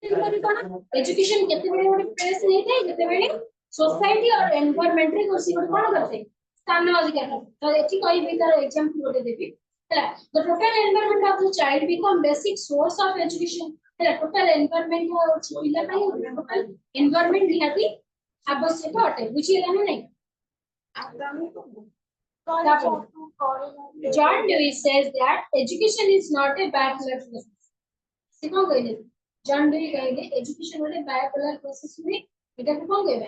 Education केते बेले ଗୋଟେ प्लेस नहीं थे केते बेले सोसाइटी और एनवायरनमेंट रे कोसी कोन करते स्थान अधिकार तो एठी कोई भी तार एग्जांपल गोटे देबी हैला the total environment of the child become basic source of education हैला टोटल एनवायरनमेंट पिला पई टोटल एनवायरनमेंट निहाती आवश्यक अटे बुझिला ना नहीं John Dewey says that education is not a bipolar process. से कौन कहले जॉन डे कहले एजुकेशन वाले बायपोलर प्रोसेस में एटा को कौन कहबे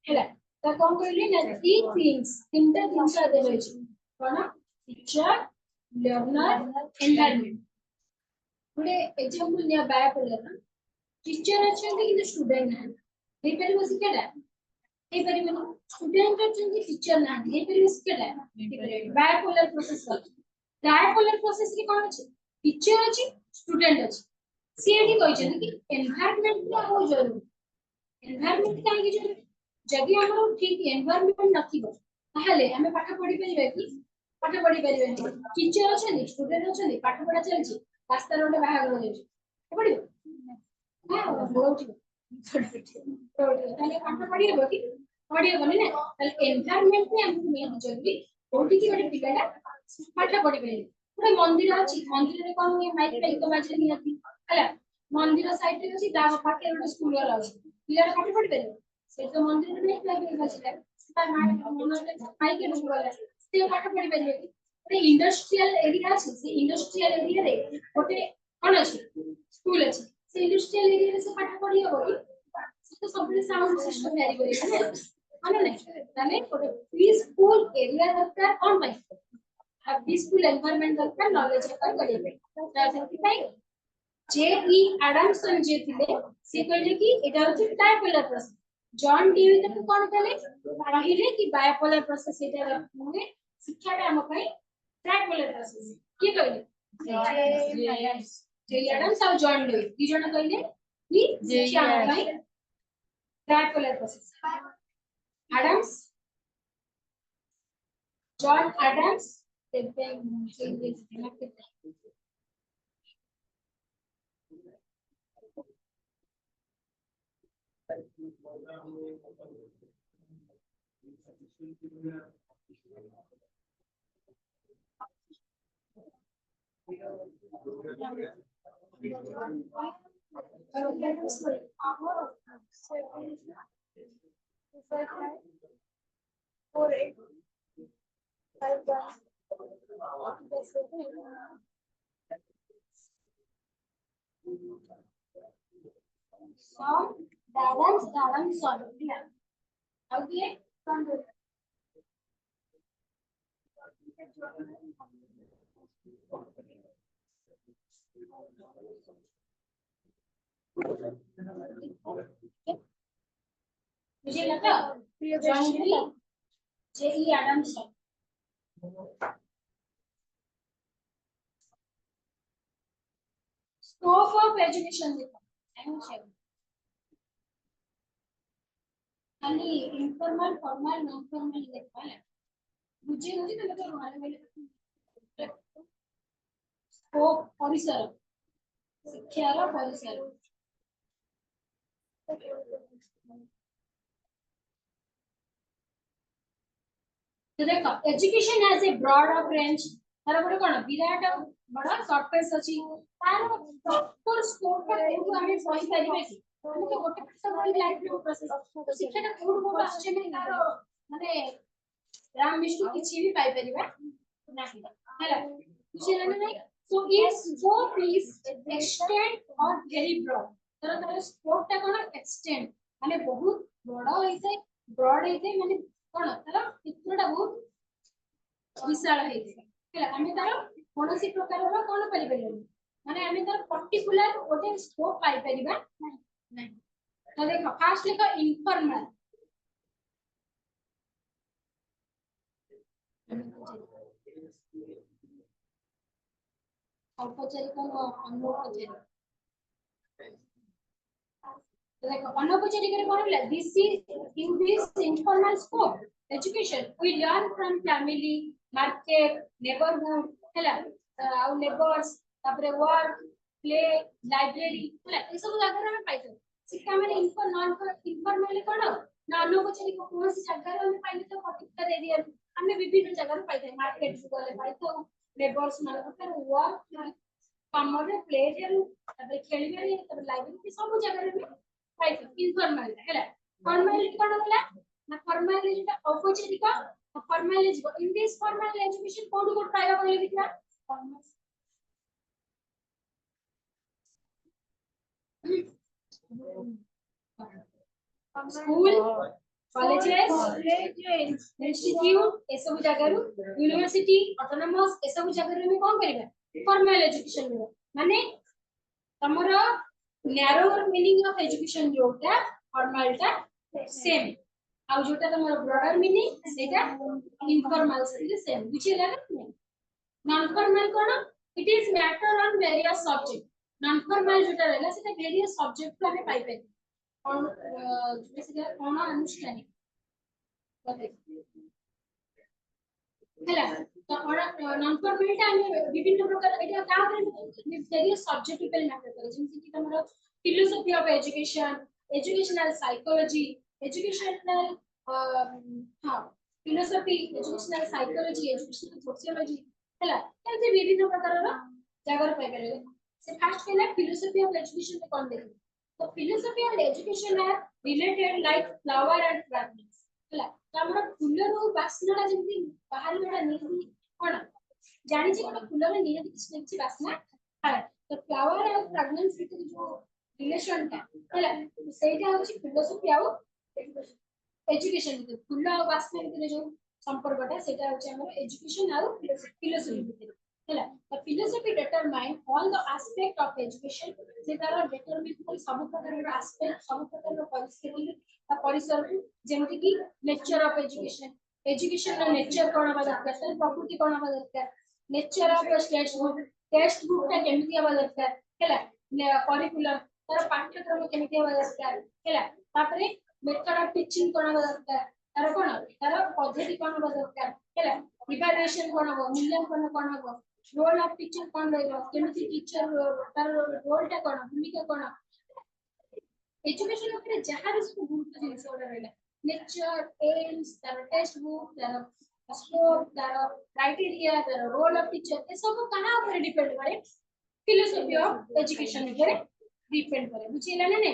हैला त कौन कहले ना थ्री थिंग्स तीनटा जिंस देले छै कोन टीचर लर्नर एनवायरनमेंट गुडे एग्जांपल निया बायपोलर ना टीचर अछंती कि स्टूडेंट ना हे परिबो सिकेला हे परिबो स्टूडेंट अछंती टीचर ना हे परिबो सिकेला बायपोलर प्रोसेस बायपोलर प्रोसेस रे कोन छै टीचर अछि स्टूडेंट अछि सीएडी कहै छै कि एनवायरनमेंट ना हो जरूरी एनवायरनमेंट काहे कि जरूरी जदि हमरो ठीक एनवायरनमेंट नथिबो ताहले हमें पाठ पढि परिबे कि पाठ पढि परिबे टीचर अछि स्टूडेंट अछि पाठ पढा चलछि रास्ता रोड बाहर हो जाइ पढिबो हां बोलछि ताले पाठ पढिबो कि पढिबो नै ताले एनवायरनमेंट ने हमको मेन जरूरी कोठी कि बडे पिलाला पाठ पढि परिबे पूरा मंदिर अछि मंदिर रे कोन ये माइक पे तो बाजे नहीं आती हैला मंदिर साइड रे अछि ता पाके रोड स्कूल वाला अछि पिला पाठ पढि परिबे से तो मंदिर रे नहीं लागे बाजे ता माइक के रोड वाला से पाठ पढि परिबे रे इंडस्ट्रियल एरिया अछि से इंडस्ट्रियल एरिया रे ओटे कोन अछि स्कूल अछि से इंडस्ट्रियल एरिया रे से पाठ पढि हो से तो सब साउंड सिस्टम तैयारी करे ना नहीं ताले ओटे पीसफुल एरिया दरकार कोन भाई have peaceful environment दरकार नॉलेज दरकार करिवे ताकि भाई जे.ई. एडम्सन जे थिले से कहले कि एटा होछि बायपोलर प्रोसेस जॉन डीवी तक कोन कहले पहिले कि बायपोलर प्रोसेस एटा माने शिक्षाटा हम पई ट्रायपोलर प्रोसेस की कहले जे एडम्स और जॉन डीवी दी जण कहले कि शिक्षा हम पई tripolar process Adams John Adams मुझे लगा J E. Adams scope of education देखो खाली इनफॉर्मल फॉर्मल नॉन फॉर्मल देखो है बुझे होजी तो मतलब मारे वाले स्कोप परिसर शिक्षार परिसर तो देखो education has a broad of range तार बडे कोन विराट बडा सरफेस अछि तार प्रॉपर स्कोप को हमें सही परिबे कि हम तो गोटे सब लाइफ लो प्रोसेस शिक्षाटा कोड को आछे नै तार माने राम विष्णु किछि भी पाई परिबा नाही हैला कुछ ना नहीं so it's scope is extend और वेरी ब्रॉड तार स्कोप ता कोन एक्सटेंड माने बहुत बडा होइसे ब्रॉड होइसे माने कोन तार चित्रटा बहुत विशाल होइसे हैला हमें तार कोनोसी प्रकार रो कोन परि परिबो माने हमें तार पर्टिकुलर ओटे स्कोप पाई परिबा नहीं तो देखो फास्ट लिखो इनफॉर्मल औपचारिक और अनौपचारिक देखो अनौपचारिक रे कोन बोले this is in this informal scope education we learn from family market neighbourhood हैला आउ नेबर्स तापरे वर्क प्ले लाइब्रेरी होला ए सब जगह रे हम पाइतो शिक्षा माने इनफॉर्मल कोन ना अनौपचारिक कोनोसी जगह रे हम पाइले तो पर्टिकुलर एरिया हम विभिन्न जगह रे पाइतो मार्केट गले पाइतो लेबर्स मान पर वर्क कमरे प्ले एरिया तबे खेलिबे तबे लाइब्रेरी सब जगह रे पाइतो इनफॉर्मल हैला फॉर्मल कोन होला ना फॉर्मल जेटा औपचारिक formal in this formal education कोड कोड पाइबा बोले दिखला स्कूल कॉलेजेस इंस्टीट्यूट ए सब जगह रु यूनिवर्सिटी ऑटोनोमस ए सब जगह रे कोन करबा फॉर्मल एजुकेशन रो माने तमरो नैरोर मीनिंग ऑफ एजुकेशन जोटा फॉर्मल टा सेम आ जोटा तमरो ब्रॉडर मीनिंग सेटा इनफॉर्मल से सेम बुझिला ना non formal cone it is matter on various subject non formal जोटा रहला सेटा वेरियस सब्जेक्ट को हमें पाई पाई और बेसिकली कोन अनुष्ठानिक ହେଲା ତ नॉन फॉर्मल टा हमें विभिन्न प्रकार एटा का करे वेरियस सब्जेक्ट पे मैटर करे जेमति कि तमरो philosophy of education educational psychology educational हां philosophy educational psychology educational sociology ହେଲା ଏମିତି ବିଭିନ୍ନ ପ୍ରକାରର ଜାଗାରେ ପାଇପାରିବେ ସେ ଫାର୍ଷ୍ଟ କହିଲା फिलोसॉफी ऑफ एजुकेशन ରେ कोन देखिए तो philosophy and education are related like flower and fragrance ହେଲା ତ ଆମର ଫୁଲର ବାସ୍ନାଟା ଯେମିତି ବାହାରେ ଗୋଟେ ନିହାତି କଣ ଜାଣିଛି ଗୋଟେ ଫୁଲର ନିହାତି କିଛି ନା କିଛି ବାସ୍ନା ଥାଏ ତ ଫ୍ଲାୱାର ଆଉ ଫ୍ରାଗ୍ରାନ୍ସ ଭିତରେ ଯୋଉ ରିଲେସନଟା ହେଲା ସେଇଟା ହଉଛି ଫିଲୋସଫି ଆଉ एजुकेशन ଭିତରେ ଫୁଲ ଆଉ ବାସ୍ନା ଭିତରେ ଯୋଉ ସମ୍ପର୍କଟା ସେଇଟା ହଉଛି ଆମର ଏଜୁକେशन ଆଉ ଫିଲୋସଫି ଭିତରେ ହେଲା ତ philosophy determine all the aspect of education से तार डिटरमाइन कर सब प्रकार एस्पेक्ट सब प्रकार परिस्थिति ता परिसर जेमति कि नेचर ऑफ एजुकेशन एजुकेशन रो नेचर कोन बा दरकार सर प्रकृति कोन बा दरकार नेचर ऑफ टेक्स्ट बुक ता केमति बा दरकार हैला करिकुलम तार पाठ्यक्रम केमति बा दरकार हैला तापरे मेथड ऑफ टीचिंग कोन बा दरकार तार कोन तार पद्धति कोन बा दरकार हैला इवैल्यूएशन कोन हो मूल्यांकन कोन हो रोल ऑफ टीचर कोन रहइबो केमति टीचर तार रोल ता कोन भूमिका कोन एजुकेशन ऊपर जहार सब गुरुत्व जिनिस ओडा रहला नेचर एम्स तार टेक्स्ट बुक तार स्कोप तार क्राइटेरिया तार रोल ऑफ टीचर ए सब कहां ऊपर डिपेंड करे फिलोसफी ऑफ एजुकेशन ऊपर डिपेंड करे बुझिला ना ने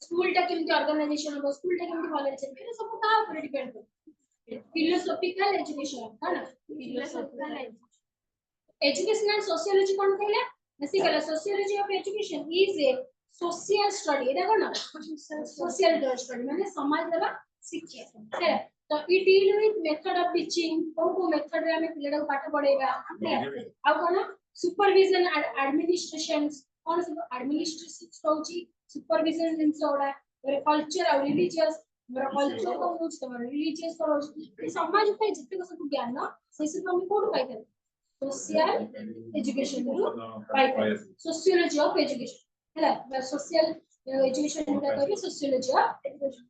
स्कूल टा केमति ऑर्गेनाइजेशन हो स्कूल टा केमति कॉलेज है सब कहां ऊपर डिपेंड करे फिलोसॉफिकल एजुकेशन है ना फिलोसॉफिकल एजुकेशनल सोशियोलॉजी कोन कहला basically sociology of education is a social study Etah cone social study माने समाज रा शिक्षा है तो it deal with method of teaching को मेथड रे हमें पिलेडा को पाठ पढेबा आ कोन सुपरविजन एडमिनिस्ट्रेशन कोन सब एडमिनिस्ट्रेशन होची सुपरविजन जिनसोडा कल्चर और रिलीजियस मेरा कल्चर को होची तो रिलीजियस को होची समाज पे जितने सब ज्ञान से सब हम कोड पाइते सोशल एजुकेशन रो पाइते सोशियोलॉजी ऑफ एजुकेशन हैला सोशल एजुकेशन जोटा कहबे सोशियोलॉजी ऑफ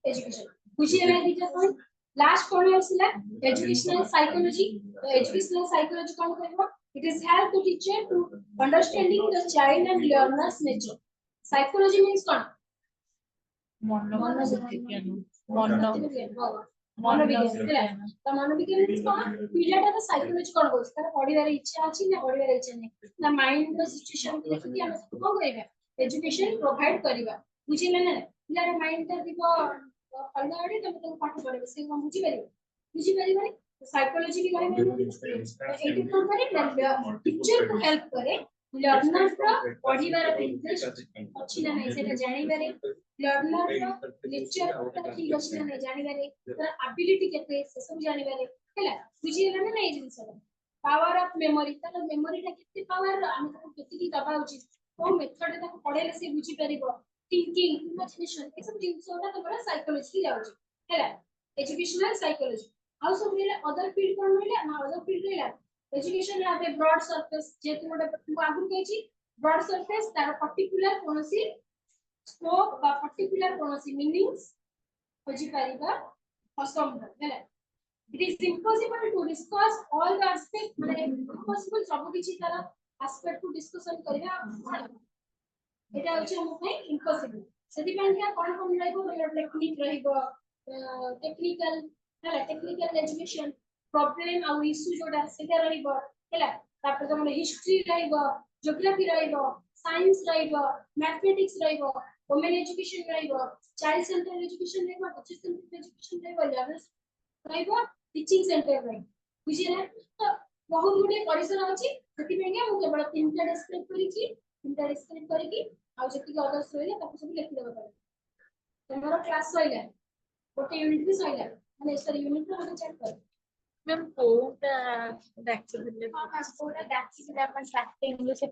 एजुकेशन बुझिला दिटा पॉइंट लास्ट कोन आसीला एजुकेशनल साइकोलॉजी तो एजुकेशनल साइकोलॉजी कोन कहबो it is help to teacher to understanding the child and learners nature psychology means कोन मनोविज्ञान तो मनोविज्ञान मींस कोन पिलाटा तो साइकोलॉजी कोन होस तार पढिबार इच्छा अछि ना पढिबार इच्छा नै ना माइंड रो सिचुएशन को देखि हम सब कोन करबा एजुकेशन प्रोवाइड करबा बुझिला ना पिलार माइंड ता दिबो अलगा आडे तो पाठ पढिबे से कोन बुझि परिबे साइकोलॉजी भी करे एटी कोन करे टीचर को हेल्प करे लर्नर को पढिबार इंटरेस्ट अछि ना नै सेटा जानि बारे लर्नर को नेचर ठीक अछि ना नै जानि बारे तर एबिलिटी केते से सब जानि बारे हैला बुझिला ना नै जिंस पावर ऑफ मेमोरी तर मेमोरी ता केते पावर हम को केते की दबा उचित को मेथड ता पढेले से बुझि परिबो थिंकिंग इमेजिनेशन ए सब जिंस ओटा तमरा साइकोलॉजी जाउची हैला एजुकेशनल साइकोलॉजी हाउ सब मिले अदर फील्ड कोन मिले ना अदर फील्ड मिले education have a broad surface जे तुमडे आगु कहची ब्रॉड सरफेस तार पर्टिकुलर कोनसी स्कोप बा पर्टिकुलर कोनसी मीनिंग्स होजी परिबा असंभव हैला it is impossible to discuss all the aspect माने इम्पॉसिबल सब किछि तार एस्पेक्ट को डिस्कशन करिया एटा होची हम पे इम्पॉसिबल सेति पय कोन रहइबो टेक्निक रहइबो टेक्निकल हला टेक्निकल एजुकेशन प्रॉब्लम आ इश्यू जोडा सेटा रहइबो हला तापर तमन हिस्ट्री रहइबो ज्योग्राफी रहइबो साइंस रहइबो मैथमेटिक्स रहइबो वुमेन एजुकेशन रहइबो चाइल्ड सेंटर एजुकेशन रहइबो टीचर सेंटर एजुकेशन रहइबो लर्नर्स रहइबो टीचिंग सेंटर रहइबो बुझिना तो बहुत गुडे परिसर अछि सेति पय मु केवल तीनटा डिस्क्राइब करिकी आ जति अदर्स रहले ताको सब लिखि देबो पड़े तमरो क्लास होइला गोटे यूनिट भी सइला माने सर यूनिट रो मते चेक कर मैम कोटा एक्चुअली हां कोटा डाक्टिकल अपन स्टार्टिंग से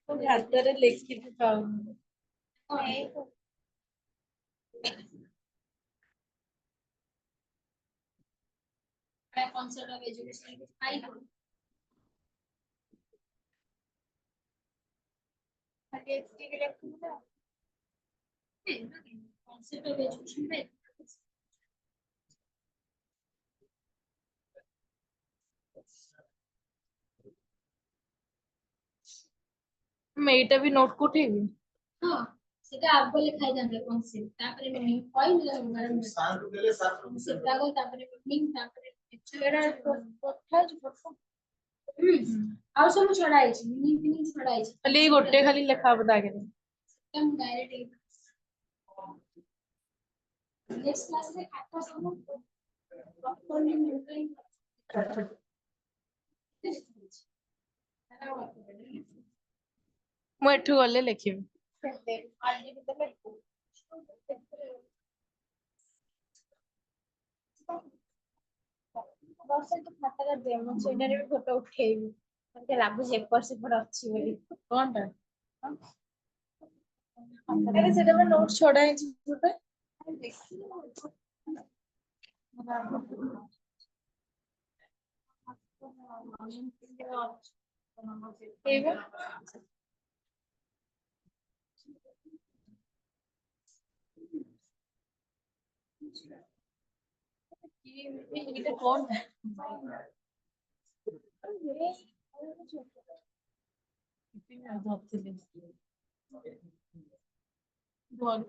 तो हातरे लेखि पाऊ concept of education is high concept of education है मैं एटा भी नोट को ठेबी हां सेटा आगो लिखाई जाने concept तापरे मीनिंग पॉइंट लगन सार को देले सार को सेटा को तापरे मीनिंग तापरे एचुएरा पठा जो आउ सब छडा है मीनिंग छडा है खाली गोटे खाली लेखा बता के एकदम डायरेक्ट नेक्स्ट क्लास रे खाता सब प्रॉपर्ली मेंटेन मैं एठु गले लिखिबी बस तो खाता का डेमो सेनरे भी फोटो उठेबी मते लागु जे पर से फोटो अच्छी बोली कोनटा अरे सेटा में नोट छोड़ा है छोटा एबे ये कौन है बहुत